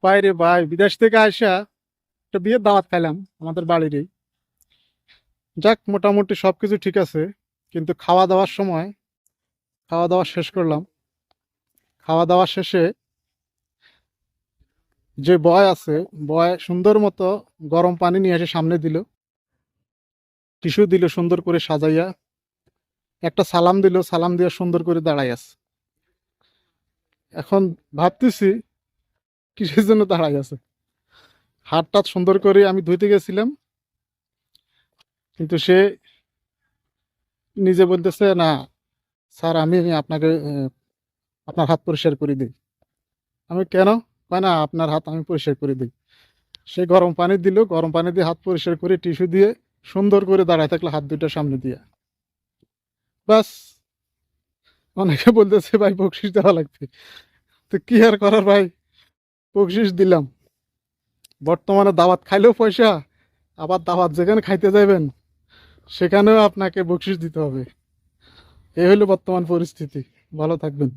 বাইরে ভাই, বিদেশ থেকে আসা একটা বিয়ের দাওয়াত খাইলাম আমাদের বাড়িরই। যাক, মোটামুটি সবকিছু ঠিক আছে, কিন্তু খাওয়া দাওয়ার সময় খাওয়া দাওয়া শেষ করলাম। খাওয়া দাওয়া শেষে যে বয় আছে, বয় সুন্দর মতো গরম পানি নিয়ে এসে সামনে দিল, টিস্যু দিল সুন্দর করে সাজাইয়া, একটা সালাম দিল, সালাম দিয়ে সুন্দর করে দাঁড়াই আছে। এখন ভাবতেছি কিসের জন্য দাঁড়াই আছে। হাত টাত সুন্দর করে আমি ধুইতে গেছিলাম, কিন্তু সে নিজে বলতেছে, না স্যার, আমি আপনাকে আপনার হাত পরিষ্কার করে দিই। আমি কেন? কয় না, আপনার হাত আমি পরিষ্কার করে দিই। সে গরম পানি দিল, গরম পানি দিয়ে হাত পরিষ্কার করে টিস্যু দিয়ে সুন্দর করে দাঁড়ায় থাকলো হাত দুইটা সামনে দিয়ে। বাস। অনেকে বলতেছে ভাই বকশিস দেওয়া লাগবে, তো কি আর করার ভাই, বকশিস দিলাম। বর্তমানে দাওয়াত খাইলেও পয়সা, আবার দাওয়াত যেখানে খাইতে যাবেন সেখানেও আপনাকে বকশিস দিতে হবে। এই হলো বর্তমান পরিস্থিতি। ভালো থাকবেন।